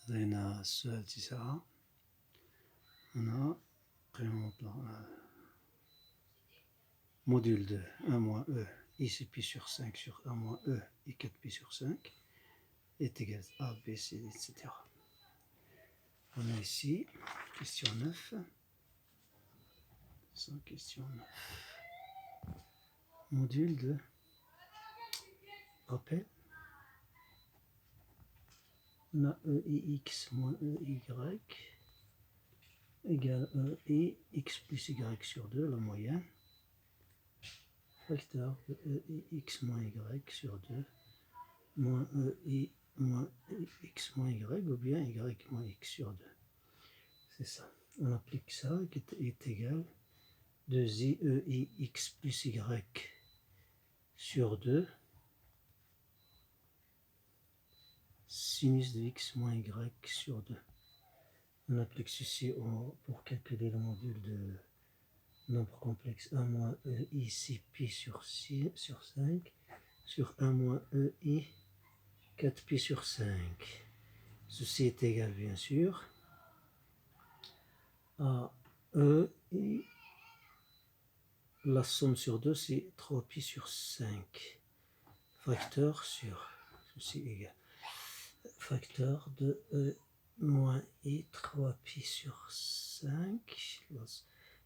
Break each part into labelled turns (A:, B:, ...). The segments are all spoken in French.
A: هنا السؤال 9 هنا قيمة module de 1 moins E ici pi sur 5 sur 1 moins E et 4 pi sur 5 est égal à A, B, C, D, etc. On a ici question 9. Question 9. Module de rappel. On a E et X moins E y égale E et X plus Y sur 2, la moyenne. Facteur de E et X moins Y sur 2 moins E et moins X moins Y ou bien Y moins X sur 2. C'est ça. On applique ça qui est égal 2i E et X plus Y sur 2 sinus de X moins Y sur 2. On applique ceci pour calculer le module de nombre complexe 1 moins E ici pi sur 5 sur 1 moins E i 4 pi sur 5. Ceci est égal bien sûr à E et la somme sur 2 c'est 3 pi sur 5. Facteur sur ceci égal facteur de E moins i 3 pi sur 5.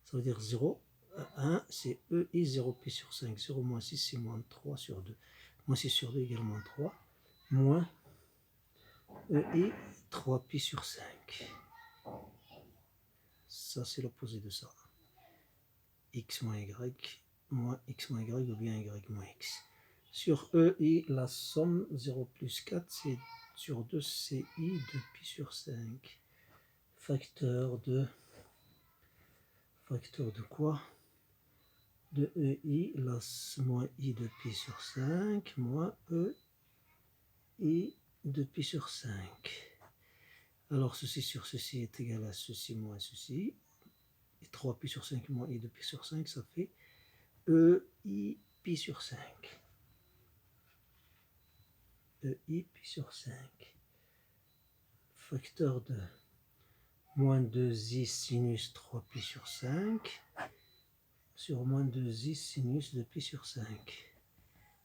A: Ça veut dire 0. 1 c'est E et 0 pi sur 5. 0 moins 6 c'est moins 3 sur 2. Moins 6 sur 2 égale moins 3. Moins E et 3 pi sur 5. Ça c'est l'opposé de ça. X moins Y moins X moins Y ou bien Y moins X. Sur E et la somme 0 plus 4 c'est sur 2 c'est I de pi sur 5. Facteur de quoi? De E i moins I de pi sur 5 moins E i de pi sur 5. Alors ceci sur ceci est égal à ceci moins ceci. Et 3 pi sur 5 moins I de pi sur 5 ça fait E i pi sur 5. E i pi sur 5. Facteur de moins 2i sinus 3 pi sur 5 sur moins 2i sinus de pi sur 5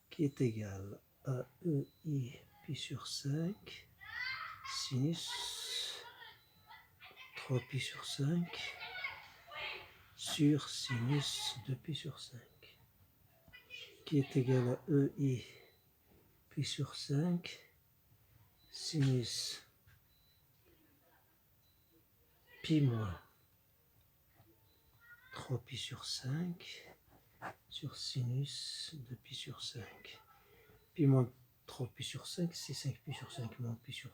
A: qui est égal à E i pi sur 5 sinus 3 pi sur 5 sur sinus de pi sur 5 qui est égal à E i pi sur 5 sinus pi moins 3 pi sur 5 sur sinus de pi sur 5. Pi moins 3 pi sur 5, c'est 5 pi sur 5 moins 3 pi sur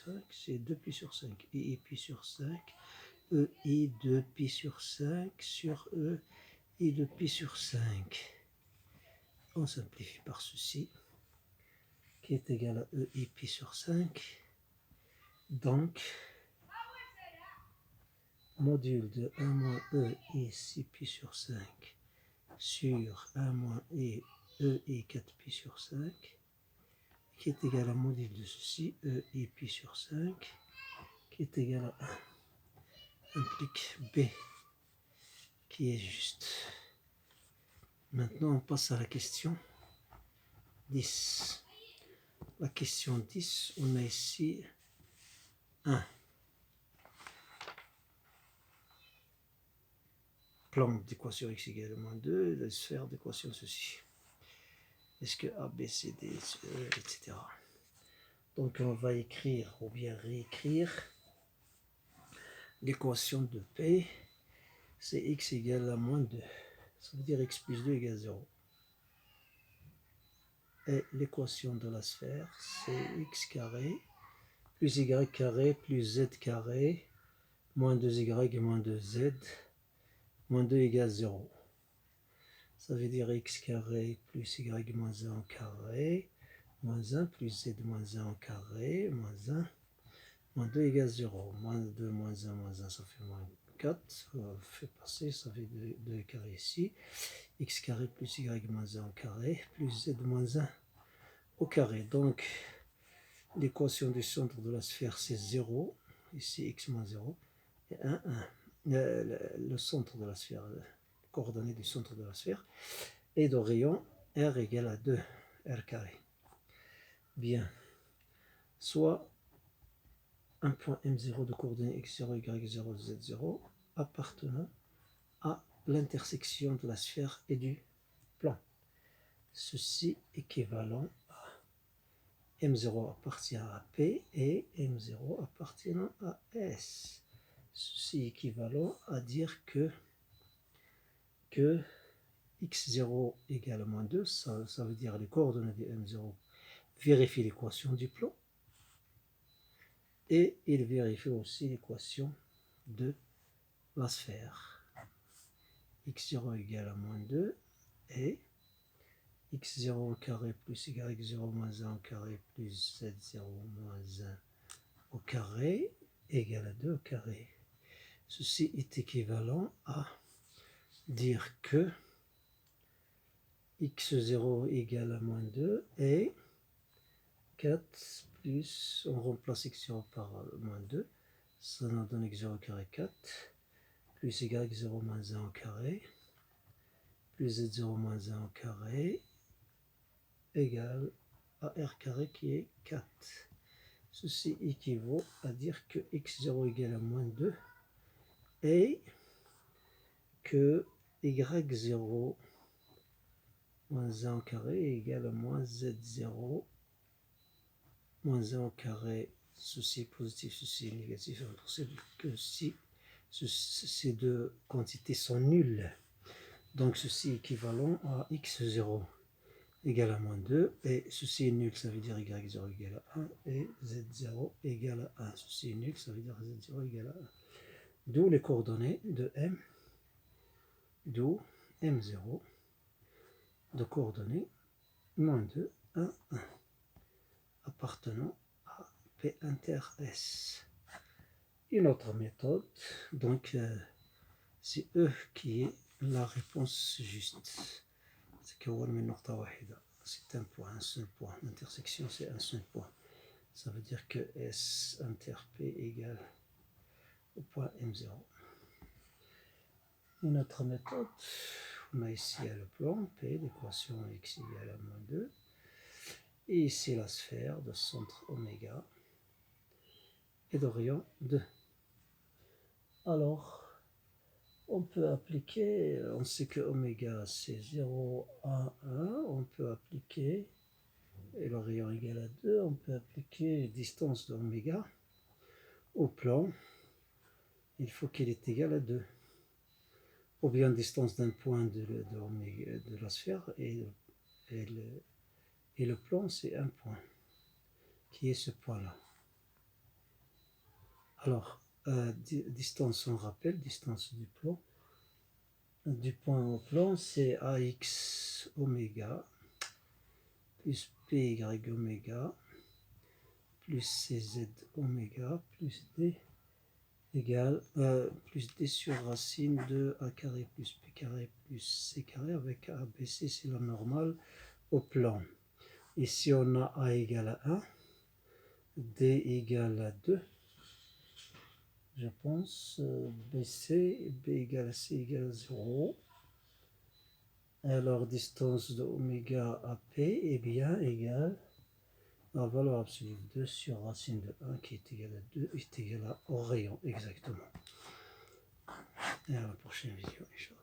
A: 5, c'est 2 pi sur 5. Et pi sur 5, E i 2 pi sur 5 sur E i 2 pi sur 5. On simplifie par ceci, qui est égal à E i pi sur 5. Donc, module de 1 moins E i 6 pi sur 5 sur 1 moins E i 4 pi sur 5 qui est égal à module de ceci, E i pi sur 5 qui est égal à 1. Implique B qui est juste. Maintenant on passe à la question 10. La question 10, on a ici 1. Plan d'équation x égale à moins 2, la sphère d'équation ceci. Est-ce que A, B, C, D, E, etc. Donc on va écrire ou bien réécrire l'équation de P, c'est x égale à moins 2. Ça veut dire x plus 2 égale 0. Et l'équation de la sphère, c'est x carré plus y carré plus z carré moins 2y moins 2z moins 2 égale 0. Ça veut dire x carré plus y moins 1 au carré moins 1 plus z moins 1 au carré moins 1 moins 2 égale 0. Moins 2 moins 1 ça fait moins 4. On fait passer, ça fait 2 carré ici. X carré plus y moins 1 au carré plus z moins 1 au carré. Donc L'équation du centre de la sphère, c'est 0. Ici, x moins 0. Et 1, 1. Le centre de la sphère, les coordonnées du centre de la sphère. Et de rayon, r égale à 2, r carré. Bien. Soit un point M0 de coordonnées x0, y0, z0 appartenant à l'intersection de la sphère et du plan. Ceci équivalent à M0 appartient à P et M0 appartenant à S. Ceci équivalent à dire que x0 égale moins 2, ça veut dire les coordonnées de M0 vérifient l'équation du plan et il vérifie aussi l'équation de la sphère. X0 égale à moins 2 et x0 au carré plus y0 moins 1 au carré plus z0 moins 1 au carré égale à 2 au carré. Ceci est équivalent à dire que x0 égale à moins 2 et 4 plus, on remplace x0 par moins 2, ça nous donne x0 au carré 4, plus y0 moins 1 au carré, plus z0 moins 1 au carré, égale à r carré qui est 4. Ceci équivaut à dire que x0 égale à moins 2 et que y0 moins 1 au carré égale à moins z0 moins 1 au carré. Ceci est positif, ceci est négatif. Impossible que si ces deux quantités sont nulles. Donc ceci est équivalent à x0 égale à moins 2 et ceci est nul, ça veut dire y0 égale à 1 et z0 égale à 1. Ceci est nul, ça veut dire z0 égale à 1. D'où les coordonnées de M, d'où M0 de coordonnées moins 2, 1, 1 appartenant à P inter S. Une autre méthode, donc c'est E qui est la réponse juste. C'est un point, un seul point. L'intersection, c'est un seul point. Ça veut dire que S inter P égale au point M0. Une autre méthode, on a ici le plan P, l'équation x égale à moins 2. Et ici la sphère de centre oméga et de rayon 2. Alors, on peut appliquer, on sait que oméga c'est 0 à 1, on peut appliquer, et le rayon égal à 2, on peut appliquer distance de oméga au plan, il faut qu'il est égal à 2. Ou bien distance d'un point de la sphère et le plan c'est un point, qui est ce point-là. Alors, distance, on rappelle, distance du plan. Du point au plan, c'est AX oméga plus PY oméga plus CZ oméga plus D égale plus D sur racine de A carré plus P carré plus C carré avec ABC, c'est la normale au plan. Ici, on a A égale à 1, D égale à 2. Je pense BC, B égale à C égale à 0. Alors, distance de oméga à P est bien égale à la valeur absolue 2 sur racine de 1 qui est égale à 2 est égale au rayon, exactement. Et à la prochaine vidéo, Inch'Allah.